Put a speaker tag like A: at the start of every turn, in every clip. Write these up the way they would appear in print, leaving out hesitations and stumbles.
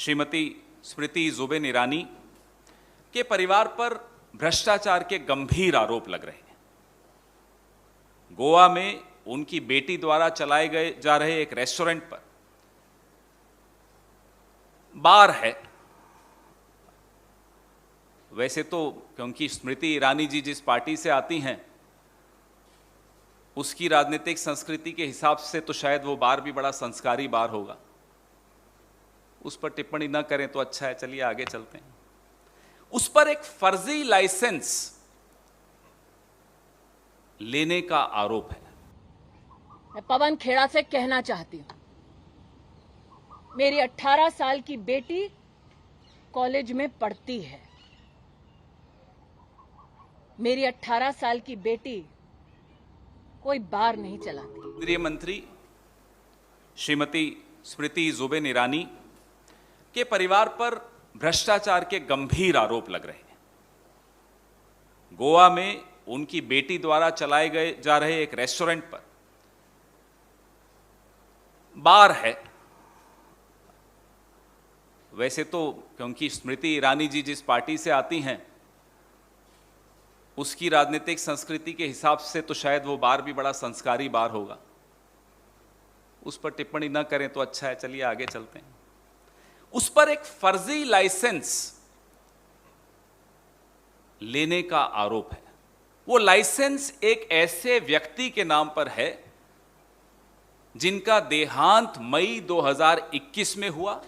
A: श्रीमती स्मृति जुबिन ईरानी के परिवार पर भ्रष्टाचार के गंभीर आरोप लग रहे हैं। गोवा में उनकी बेटी द्वारा चलाए गए जा रहे एक रेस्टोरेंट पर बार है। वैसे तो क्योंकि स्मृति ईरानी जी जिस पार्टी से आती हैं उसकी राजनीतिक संस्कृति के हिसाब से तो शायद वो बार भी बड़ा संस्कारी बार होगा। उस पर टिप्पणी न करें तो अच्छा है। चलिए आगे चलते हैं। उस पर एक फर्जी लाइसेंस लेने का आरोप है।
B: मैं पवन खेड़ा से कहना चाहती हूं, मेरी 18 साल की बेटी कॉलेज में पढ़ती है। मेरी 18 साल की बेटी कोई बार नहीं चलाती।
A: केंद्रीय मंत्री श्रीमती स्मृति जुबिन ईरानी के परिवार पर भ्रष्टाचार के गंभीर आरोप लग रहे हैं। गोवा में उनकी बेटी द्वारा चलाए गए जा रहे एक रेस्टोरेंट पर बार है। वैसे तो क्योंकि स्मृति ईरानी जी जिस पार्टी से आती हैं उसकी राजनीतिक संस्कृति के हिसाब से तो शायद वो बार भी बड़ा संस्कारी बार होगा। उस पर टिप्पणी न करें तो अच्छा है। चलिए आगे चलते हैं। उस पर एक फर्जी लाइसेंस लेने का आरोप है। वो लाइसेंस एक ऐसे व्यक्ति के नाम पर है जिनका देहांत मई 2021 में हुआ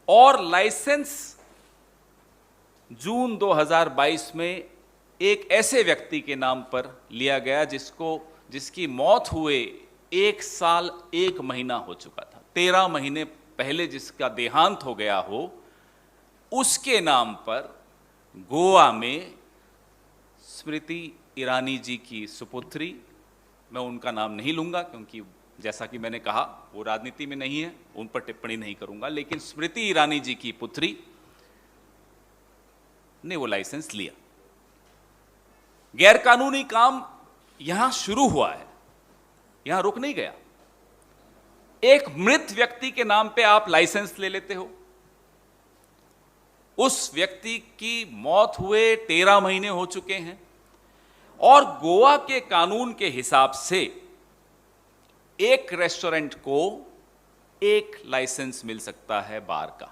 A: और लाइसेंस जून 2022 में एक ऐसे व्यक्ति के नाम पर लिया गया जिसकी मौत हुए 1 साल 1 महीना हो चुका था। 13 महीने पहले जिसका देहांत हो गया हो उसके नाम पर गोवा में स्मृति ईरानी जी की सुपुत्री, मैं उनका नाम नहीं लूंगा क्योंकि जैसा कि मैंने कहा वो राजनीति में नहीं है, उन पर टिप्पणी नहीं करूंगा, लेकिन स्मृति ईरानी जी की पुत्री ने वो लाइसेंस लिया। गैरकानूनी काम यहां शुरू हुआ है, यहां रुक नहीं गया। एक मृत व्यक्ति के नाम पे आप लाइसेंस ले लेते हो। उस व्यक्ति की मौत हुए 13 महीने हो चुके हैं और गोवा के कानून के हिसाब से एक रेस्टोरेंट को एक लाइसेंस मिल सकता है बार का।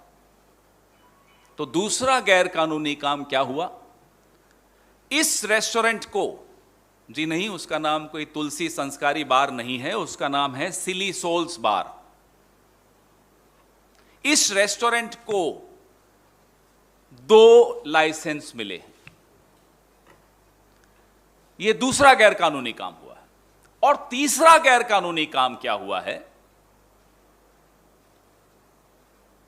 A: तो दूसरा गैरकानूनी काम क्या हुआ? इस रेस्टोरेंट को, जी नहीं, उसका नाम कोई तुलसी संस्कारी बार नहीं है, उसका नाम है सिली सोल्स बार। इस रेस्टोरेंट को 2 लाइसेंस मिले हैं। यह दूसरा गैरकानूनी काम हुआ है। और तीसरा गैरकानूनी काम क्या हुआ है?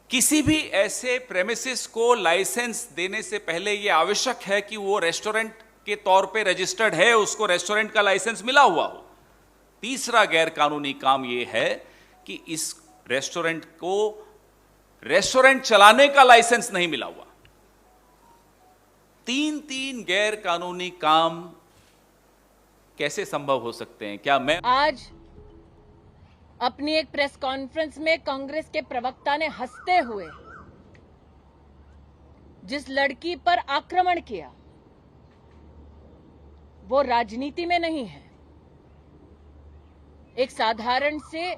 A: किसी भी ऐसे प्रेमिसेस को लाइसेंस देने से पहले यह आवश्यक है कि वो रेस्टोरेंट के तौर पे रजिस्टर्ड है, उसको रेस्टोरेंट का लाइसेंस मिला हुआ हो। तीसरा गैरकानूनी काम यह है कि इस रेस्टोरेंट को रेस्टोरेंट चलाने का लाइसेंस नहीं मिला हुआ। 3 गैरकानूनी काम कैसे संभव हो सकते हैं? क्या मैं
B: आज अपनी एक प्रेस कॉन्फ्रेंस में कांग्रेस के प्रवक्ता ने हंसते हुए जिस लड़की पर आक्रमण किया वो राजनीति में नहीं है, एक साधारण से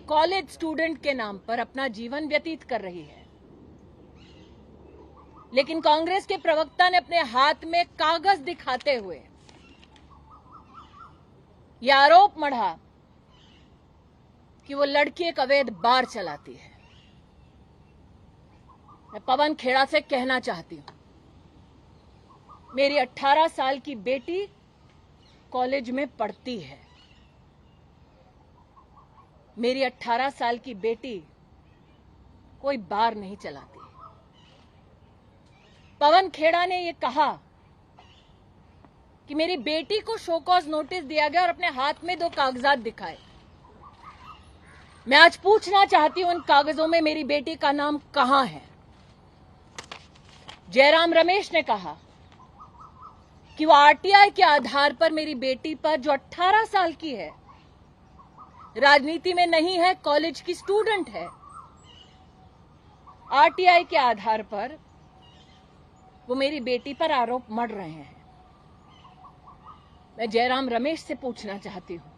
B: कॉलेज स्टूडेंट के नाम पर अपना जीवन व्यतीत कर रही है। लेकिन कांग्रेस के प्रवक्ता ने अपने हाथ में कागज दिखाते हुए यह आरोप मढ़ा कि वो लड़की एक अवैध बार चलाती है। मैं पवन खेड़ा से कहना चाहती हूं, मेरी 18 साल की बेटी कॉलेज में पढ़ती है। मेरी 18 साल की बेटी कोई बार नहीं चलाती। पवन खेड़ा ने यह कहा कि मेरी बेटी को शो कॉज नोटिस दिया गया और अपने हाथ में 2 कागजात दिखाए। मैं आज पूछना चाहती हूं उन कागजों में मेरी बेटी का नाम कहां है? जयराम रमेश ने कहा कि वो आरटीआई के आधार पर मेरी बेटी पर, जो 18 साल की है, राजनीति में नहीं है, कॉलेज की स्टूडेंट है, आरटीआई के आधार पर वो मेरी बेटी पर आरोप मढ़ रहे हैं। मैं जयराम रमेश से पूछना चाहती हूं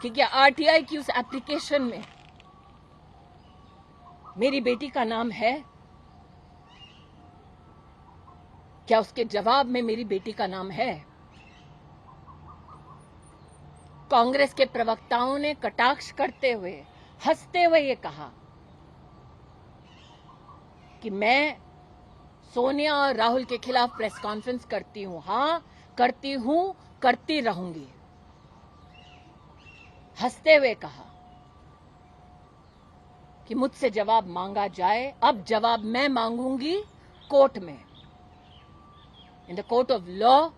B: कि क्या आरटीआई की उस एप्लीकेशन में मेरी बेटी का नाम है? क्या उसके जवाब में मेरी बेटी का नाम है? कांग्रेस के प्रवक्ताओं ने कटाक्ष करते हुए, हंसते हुए ये कहा कि मैं सोनिया और राहुल के खिलाफ प्रेस कॉन्फ्रेंस करती हूं। हां, करती हूं, करती रहूंगी। हंसते हुए कहा कि मुझसे जवाब मांगा जाए। अब जवाब मैं मांगूंगी कोर्ट में, in the court of law,